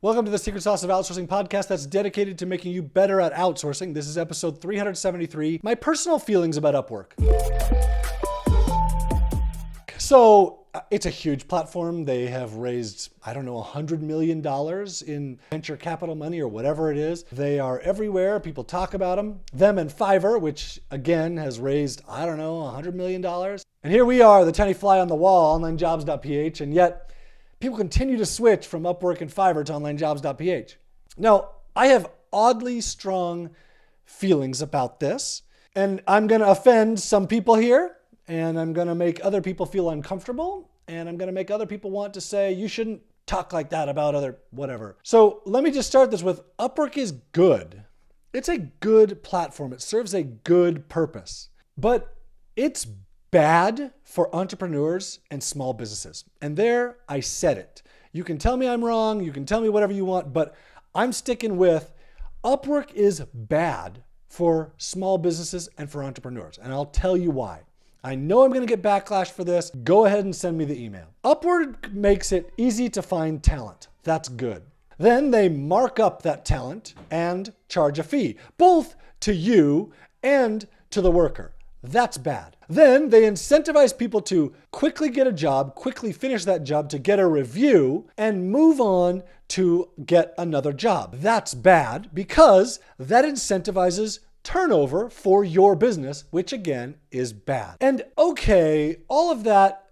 Welcome to the Secret Sauce of Outsourcing podcast that's dedicated to making you better at outsourcing. This is episode 373, my personal feelings about Upwork. So it's a huge platform. They have raised, $100 million in venture capital money or whatever it is. They are everywhere. People talk about them. Them and Fiverr, which again has raised, $100 million. And here we are, the tiny fly on the wall, OnlineJobs.ph, and yet people continue to switch from Upwork and Fiverr to OnlineJobs.ph. Now, I have oddly strong feelings about this, and I'm going to offend some people here, and I'm going to make other people feel uncomfortable, and I'm going to make other people want to say, you shouldn't talk like that about other whatever. So let me just start this with Upwork is good. It's a good platform. It serves a good purpose, but it's bad for entrepreneurs and small businesses. And there, I said it. You can tell me I'm wrong. You can tell me whatever you want, but I'm sticking with Upwork is bad for small businesses and for entrepreneurs. And I'll tell you why. I know I'm going to get backlash for this. Go ahead and send me the email. Upwork makes it easy to find talent. That's good. Then they mark up that talent and charge a fee, both to you and to the worker. That's bad. Then they incentivize people to quickly get a job, quickly finish that job to get a review and move on to get another job. That's bad because that incentivizes turnover for your business, which again is bad. And okay, all of that,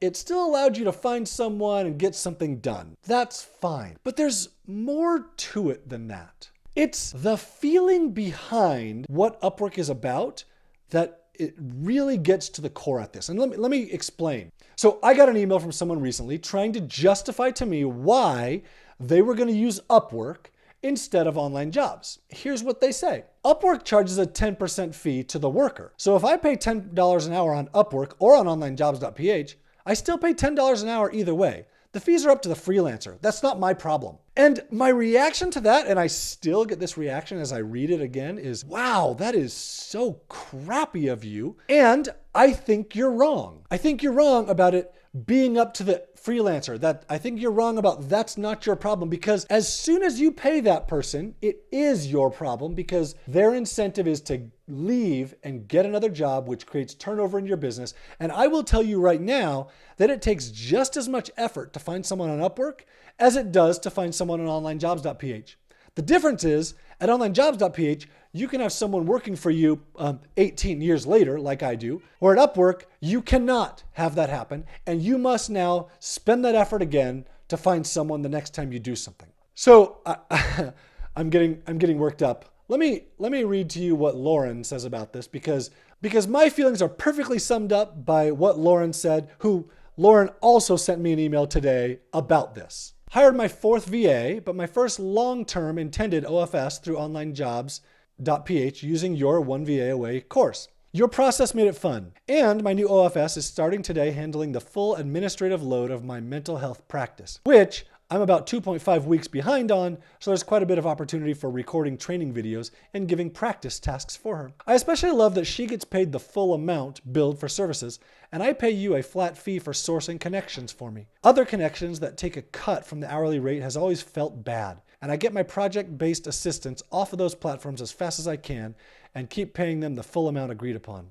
it still allowed you to find someone and get something done. That's fine. But there's more to it than that. It's the feeling behind what Upwork is about that it really gets to the core at this. And let me explain. So I got an email from someone recently trying to justify to me why they were going to use Upwork instead of Online Jobs. Here's what they say. Upwork charges a 10% fee to the worker. So if I pay $10 an hour on Upwork or on OnlineJobs.ph, I still pay $10 an hour either way. The fees are up to the freelancer. That's not my problem. And my reaction to that, and I still get this reaction as I read it again, is, wow, that is so crappy of you. And I think you're wrong. I think you're wrong about it being up to the freelancer. I think you're wrong about that's not your problem, because as soon as you pay that person, it is your problem because their incentive is to leave and get another job, which creates turnover in your business. And I will tell you right now that it takes just as much effort to find someone on Upwork as it does to find someone on OnlineJobs.ph. The difference is at OnlineJobs.ph, you can have someone working for you 18 years later, like I do, or at Upwork, you cannot have that happen. And you must now spend that effort again to find someone the next time you do something. So I'm getting worked up. Let me read to you what Lauren says about this because my feelings are perfectly summed up by what Lauren said, Lauren also sent me an email today about this. Hired my fourth VA, but my first long-term intended OFS through OnlineJobs.ph using your One VA Away course. Your process made it fun. And my new OFS is starting today handling the full administrative load of my mental health practice, which I'm about 2.5 weeks behind on, so there's quite a bit of opportunity for recording training videos and giving practice tasks for her. I especially love that she gets paid the full amount billed for services, and I pay you a flat fee for sourcing connections for me. Other connections that take a cut from the hourly rate has always felt bad, and I get my project-based assistants off of those platforms as fast as I can and keep paying them the full amount agreed upon.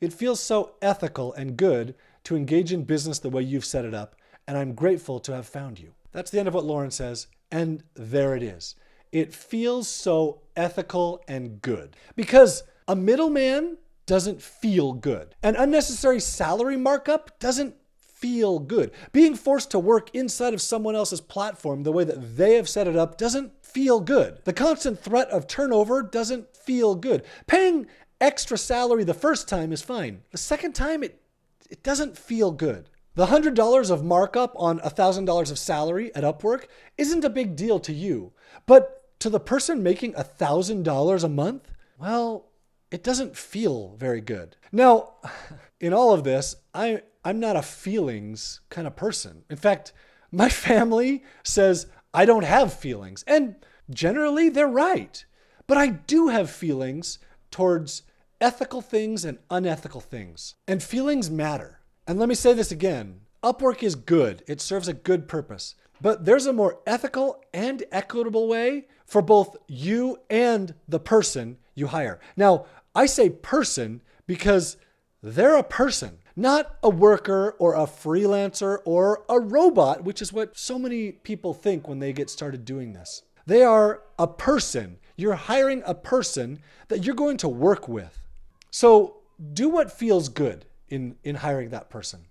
It feels so ethical and good to engage in business the way you've set it up, and I'm grateful to have found you. That's the end of what Lauren says, and there it is. It feels so ethical and good because a middleman doesn't feel good. An unnecessary salary markup doesn't feel good. Being forced to work inside of someone else's platform the way that they have set it up doesn't feel good. The constant threat of turnover doesn't feel good. Paying extra salary the first time is fine. The second time, it doesn't feel good. The $100 of markup on $1,000 of salary at Upwork isn't a big deal to you, but to the person making $1,000 a month, well, it doesn't feel very good. Now, in all of this, I'm not a feelings kind of person. In fact, my family says I don't have feelings, and generally they're right. But I do have feelings towards ethical things and unethical things, and feelings matter. And let me say this again, Upwork is good. It serves a good purpose. But there's a more ethical and equitable way for both you and the person you hire. Now, I say person because they're a person, not a worker or a freelancer or a robot, which is what so many people think when they get started doing this. They are a person. You're hiring a person that you're going to work with. So do what feels good in hiring that person.